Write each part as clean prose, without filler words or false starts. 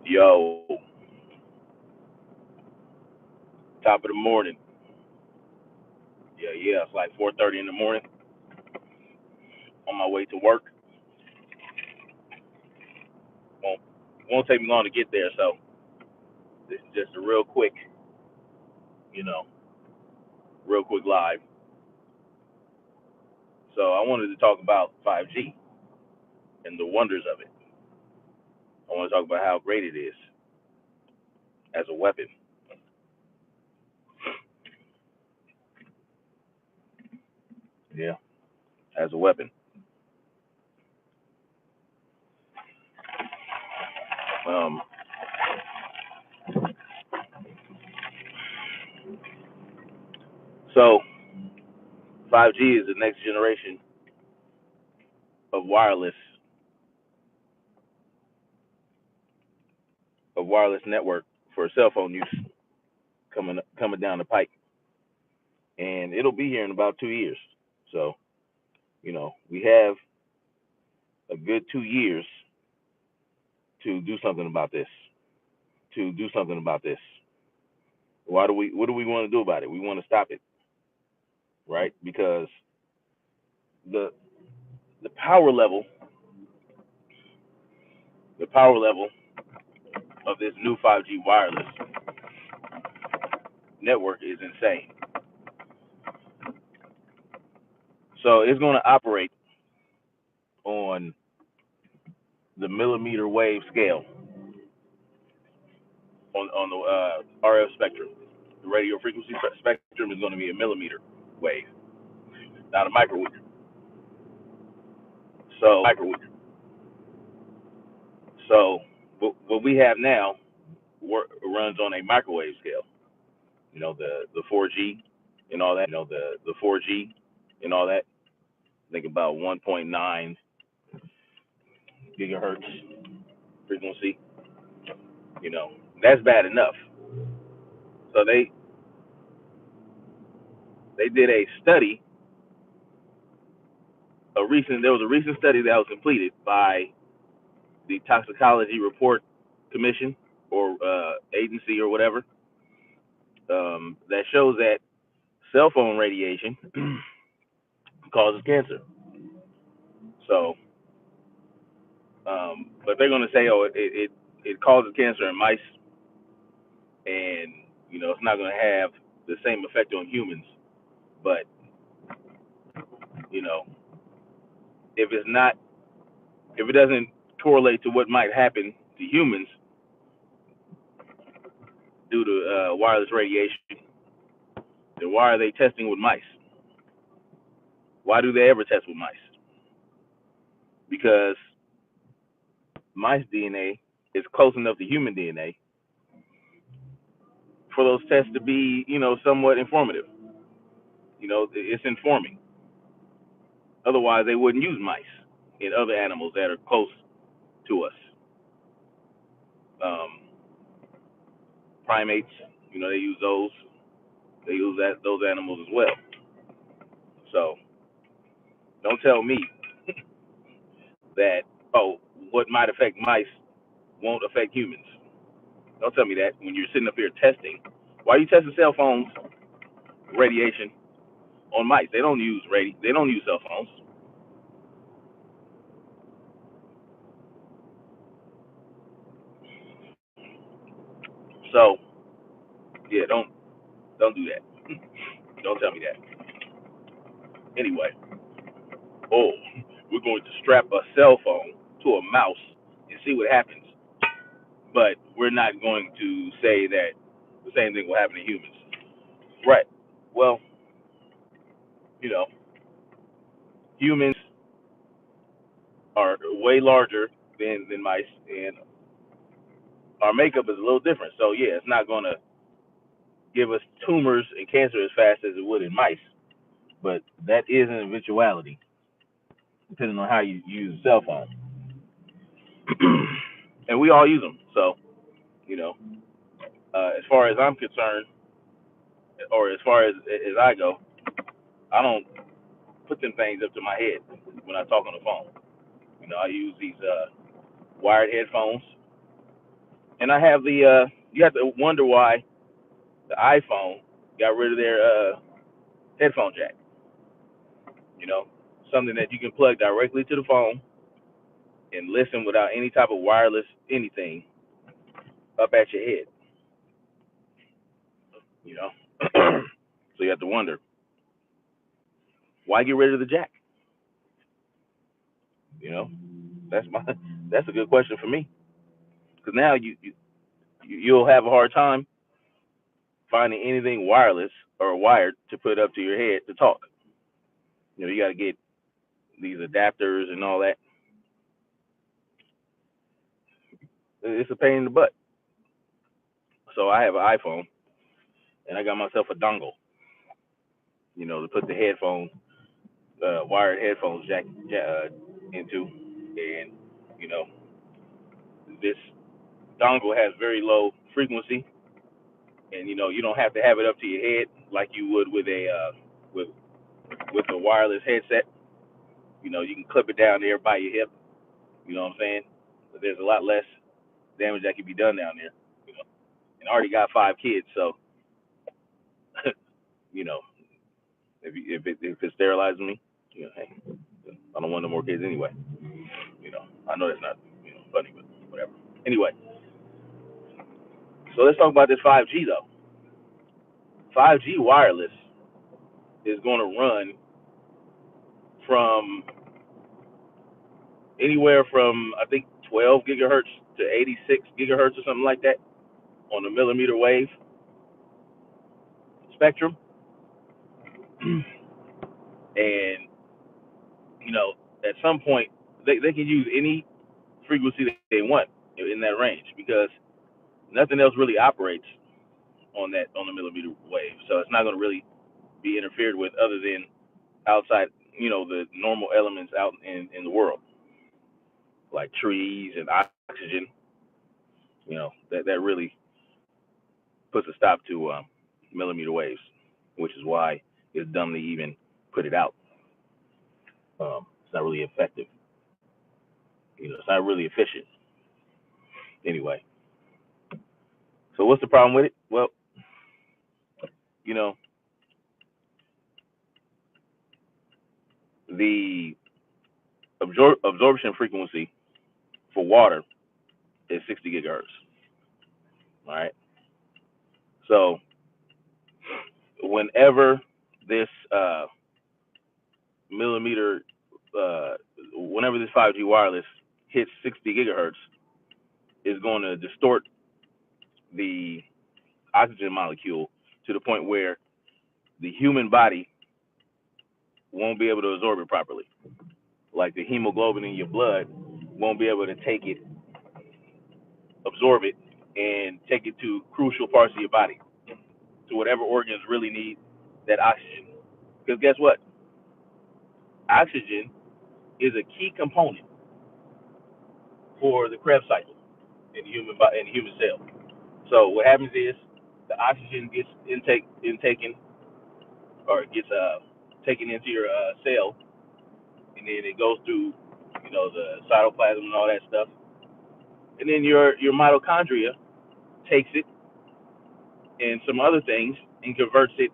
Yo, top of the morning. Yeah. It's like 4:30 in the morning. On my way to work. Won't won't take me long to get there. So this is just a you know, real quick live. So I wanted to talk about 5G and the wonders of it. I want to talk about how great it is as a weapon. Yeah, as a weapon. Um, so 5G is the next generation of wireless network for cell phone use coming down the pike, and it'll be here in about 2 years. So we have a good 2 years to do something about this. To do something about this. What do we want to do about it? We want to stop it, right? Because the the power level, the power level of this new 5G wireless network is insane. So it's going to operate on the millimeter wave scale on the RF spectrum. The radio frequency spectrum is going to be a millimeter wave, not a microwave. So what we have now runs on a microwave scale. The 4G and all that. The 4G and all that. Think about 1.9 gigahertz frequency. That's bad enough. So they did a study. There was a recent study that was completed by the Toxicology Report Commission or agency or whatever, that shows that cell phone radiation causes cancer. So, but they're going to say, oh, it causes cancer in mice, and it's not going to have the same effect on humans. But you know, if it's not, if it doesn't correlate to what might happen to humans due to wireless radiation, then why are they testing with mice? Why do they ever test with mice? Because mice DNA is close enough to human DNA for those tests to be, somewhat informative. It's informing. Otherwise, they wouldn't use mice in other animals that are close to us. Um, Primates, they use those. They use those animals as well. So don't tell me that, oh, what might affect mice won't affect humans. Don't tell me that when you're sitting up here testing. Why are you testing cell phones radiation on mice? They don't use They don't use cell phones. So yeah, don't do that. Don't tell me that. Anyway, oh, we're going to strap a cell phone to a mouse and see what happens. But we're not going to say that the same thing will happen to humans. Right. Well, you know, humans are way larger than mice, and our makeup is a little different. So yeah, it's not going to give us tumors and cancer as fast as it would in mice. But that is an eventuality, depending on how you use a cell phone. And we all use them. So, you know, as far as I'm concerned, or as far as I go, I don't put them things up to my head when I talk on the phone. I use these wired headphones, and I have the. You have to wonder why the iPhone got rid of their headphone jack. You know, something that you can plug directly to the phone and listen without any type of wireless anything up at your head. You know, so you have to wonder why get rid of the jack. You know, that's my that's a good question for me because now you'll have a hard time finding anything wireless or wired to put up to your head to talk. You got to get these adapters and all that. It's a pain in the butt. So I have an iPhone and I got myself a dongle, to put the wired headphones jack into, and you know, this dongle has very low frequency, and you don't have to have it up to your head like you would with with a wireless headset. You can clip it down there by your hip. You know what I'm saying? But there's a lot less damage that can be done down there. You know, and I already got 5 kids, so you know, if it sterilizes me, hey, I don't want no more kids anyway. I know that's not funny, but whatever. Anyway, so let's talk about this 5G though. 5G wireless is going to run from anywhere from I think 12 gigahertz to 86 gigahertz or something like that on the millimeter wave spectrum, and at some point they can use any frequency that they want in that range because nothing else really operates on the millimeter wave, so it's not going to really be interfered with other than outside, the normal elements out in the world, like trees and oxygen. That really puts a stop to millimeter waves, which is why it's dumb to even put it out. It's not really effective. It's not really efficient. Anyway, so what's the problem with it? Well, you know, the absorption frequency for water is 60 gigahertz. All right. So whenever this millimeter, whenever this 5G wireless hits 60 gigahertz, is going to distort the oxygen molecule to the point where the human body won't be able to absorb it properly. Like the hemoglobin in your blood won't be able to take it, absorb it, and take it to crucial parts of your body, to whatever organs really need that oxygen. Because guess what? Oxygen is a key component for the Krebs cycle in the human cell. So what happens is the oxygen gets intaken or gets taken into your cell, and then it goes through the cytoplasm and all that stuff, and then your mitochondria takes it and some other things and converts it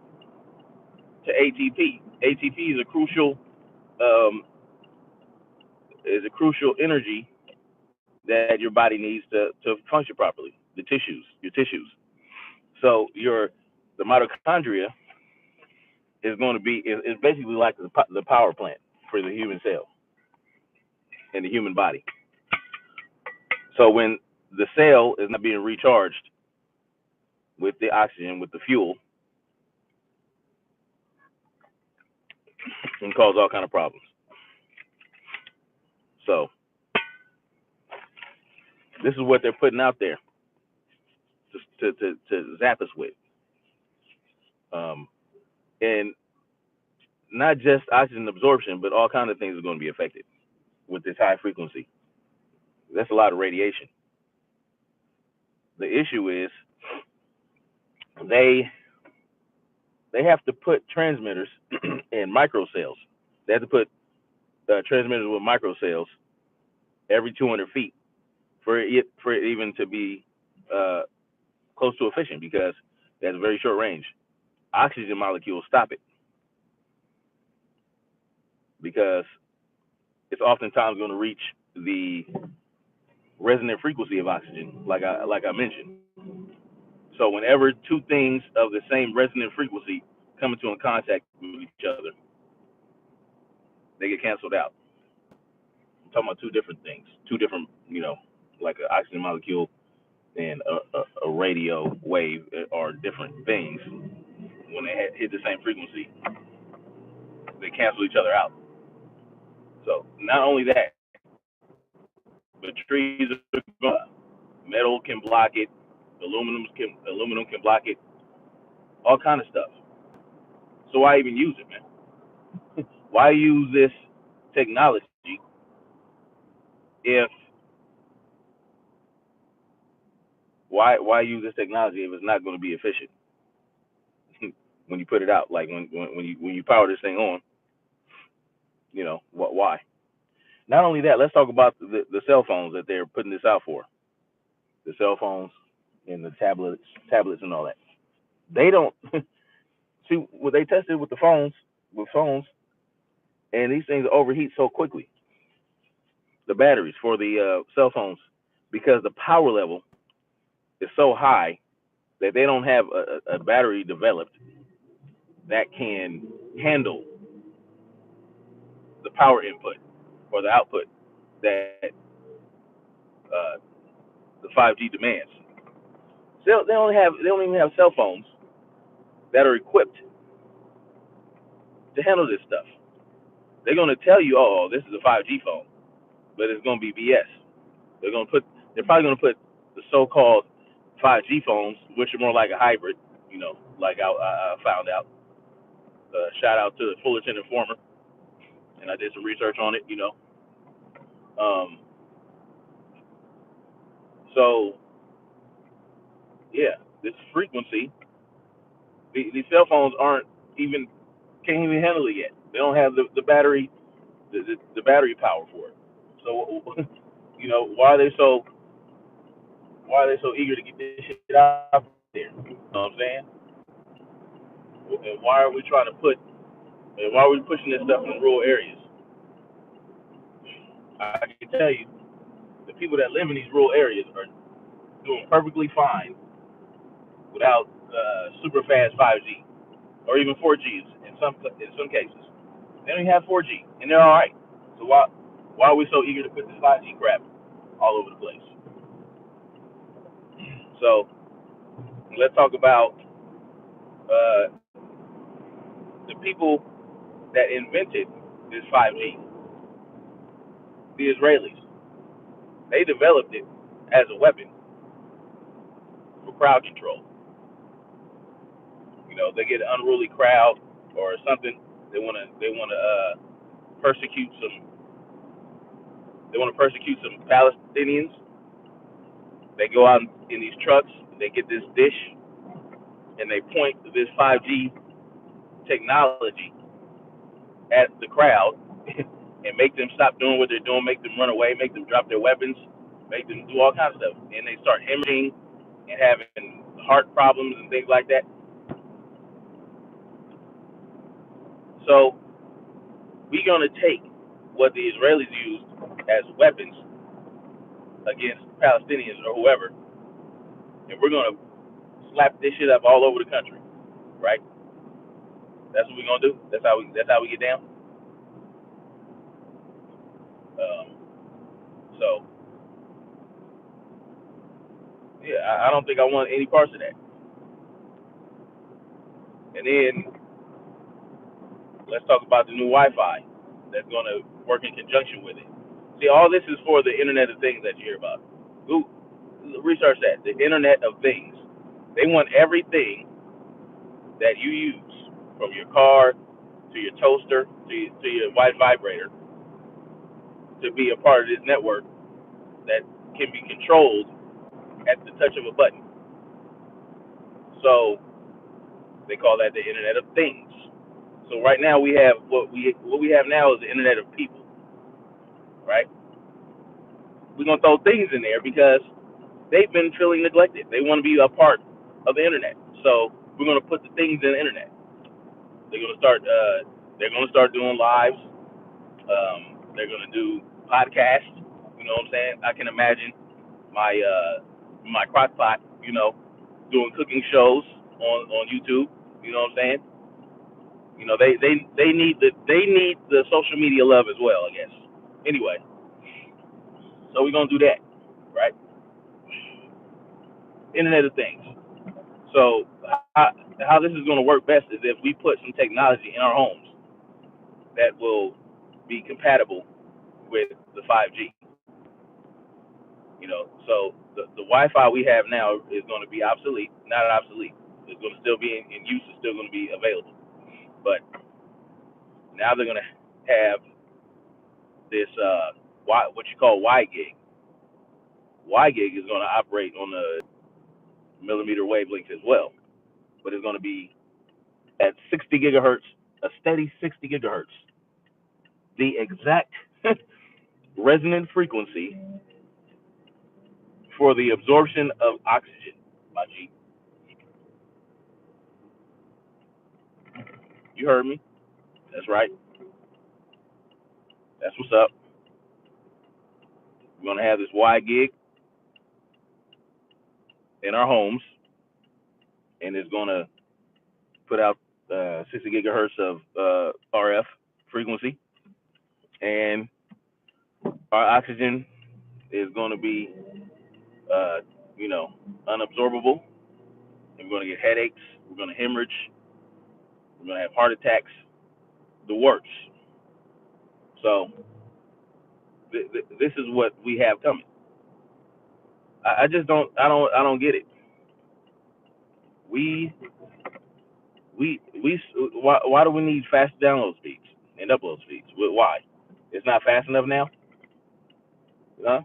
to ATP. ATP um, is a crucial energy that your body needs to function properly. Your tissues. So the mitochondria is going to be is basically like the power plant for the human cell and the human body. So when the cell is not being recharged with the oxygen, with the fuel, it can cause all kind of problems. So this is what they're putting out there to zap us with, and not just oxygen absorption, but all kind of things are going to be affected with this high frequency. That's a lot of radiation. The issue is they have to put transmitters in microcells. They have to put transmitters with microcells every 200 feet for it even to be uh, close to efficient because it has a very short range. Oxygen molecules stop it because it's oftentimes going to reach the resonant frequency of oxygen, like I mentioned. So whenever two things of the same resonant frequency come into contact with each other, they get canceled out. I'm talking about two different things, two different, like an oxygen molecule and a radio wave are different things. When they hit the same frequency, they cancel each other out. So not only that, but trees are gone. Metal can block it, aluminum can block it, all kind of stuff. So why even use it, man? Why use this technology if why use this technology if it's not going to be efficient when you put it out? Like when you power this thing on, why? Not only that, let's talk about the cell phones that they're putting this out for. The cell phones and the tablets and all that. They don't see what they tested with the phones, and these things overheat so quickly. The batteries for the cell phones, because the power level is so high that they don't have a battery developed that can handle the power input or the output that uh, the 5G demands. So they don't even have cell phones that are equipped to handle this stuff. They're going to tell you, oh, this is a 5G phone, but it's going to be BS. They're probably going to put the so-called 5G phones, which are more like a hybrid, like I found out. Shout out to the Fullerton Informer, and I did some research on it. Um, so yeah, this frequency, these cell phones even can't even handle it yet. They don't have the battery, the battery power for it. So why are they so eager to get this shit out there? You know what I'm saying? And why are we pushing this stuff in rural areas? I can tell you, the people that live in these rural areas are doing perfectly fine without super fast 5G or even 4G in some cases. They don't even have 4G, and they're all right. So why are we so eager to put this 5G crap all over the place? So let's talk about uh, the people that invented this 5G, the Israelis. They developed it as a weapon for crowd control. They get an unruly crowd or something. Persecute some. They want to persecute some Palestinians. They go out in these trucks. They get this dish and they point this 5G technology at the crowd and make them stop doing what they're doing, make them run away, make them drop their weapons, make them do all kinds of stuff, and they start hemorrhaging and having heart problems and things like that. So we're gonna take what the Israelis used as weapons against Palestinians or whoever, and we're gonna slap this shit up all over the country, right? That's what we're gonna do. That's how we get down. Um, so yeah, I don't think I want any parts of that. And then let's talk about the new Wi-Fi that's gonna work in conjunction with it. See, all this is for the Internet of Things that you hear about. Google, research that the Internet of Things. They want everything that you use, from your car to your toaster to your white vibrator, to be a part of this network that can be controlled at the touch of a button. So they call that the Internet of Things. So right now we have what we have now is the Internet of People, right? we're gonna throw things in there because they've been feeling neglected. They want to be a part of the internet. So we're gonna put the things in the internet. They're gonna start. They're gonna start doing lives. They're gonna do podcasts. You know what I'm saying? I can imagine my my crock pot. Doing cooking shows on YouTube. You know what I'm saying? They need the social media love as well, I guess. Anyway, so we're gonna do that, right? Internet of Things. So how this is gonna work best is if we put some technology in our homes that will be compatible with the 5G. So the Wi-Fi we have now is going to be obsolete, not obsolete. It's going to still be in use. It's still going to be available. But now they're going to have this what you call WiGig. WiGig is going to operate on the millimeter wavelengths as well, but it's going to be at 60 gigahertz, a steady 60 gigahertz, the exact resonant frequency for the absorption of oxygen. My G, you heard me? That's right. That's what's up. We're going to have this WiGig in our homes, and it's going to put out 60 gigahertz of RF frequency, and our oxygen is going to be, uh, unabsorbable. We're going to get headaches. We're going to hemorrhage. We're going to have heart attacks. The works. So this is what we have coming. I just don't. I don't get it. We why do we need fast download speeds and upload speeds? Why? It's not fast enough now. Huh?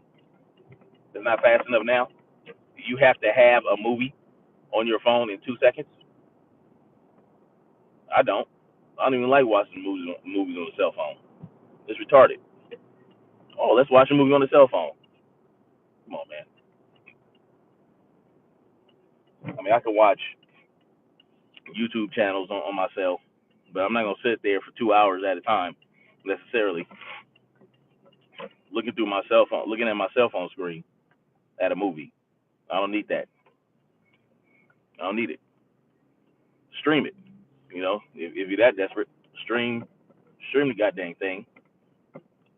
It's not fast enough now. You have to have a movie on your phone in 2 seconds. I don't. I don't even like watching movies on the cell phone. It's retarded. Oh, let's watch a movie on the cell phone. Come on, man. I mean, I can watch YouTube channels on my cell, but I'm not gonna sit there for 2 hours at a time necessarily looking at my cell phone screen at a movie. I don't need that. I don't need it. Stream it. If you're that desperate, stream the goddamn thing.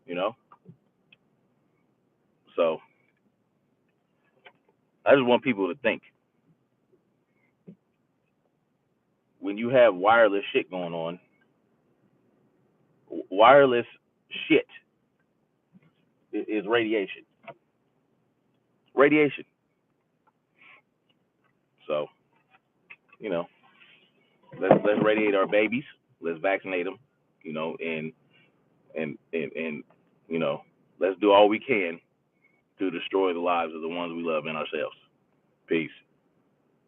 You know. So I just want people to think when you have wireless shit going on, wireless shit is radiation. Radiation. So you know, let's radiate our babies. Let's vaccinate them. And let's do all we can to destroy the lives of the ones we love and ourselves. Peace.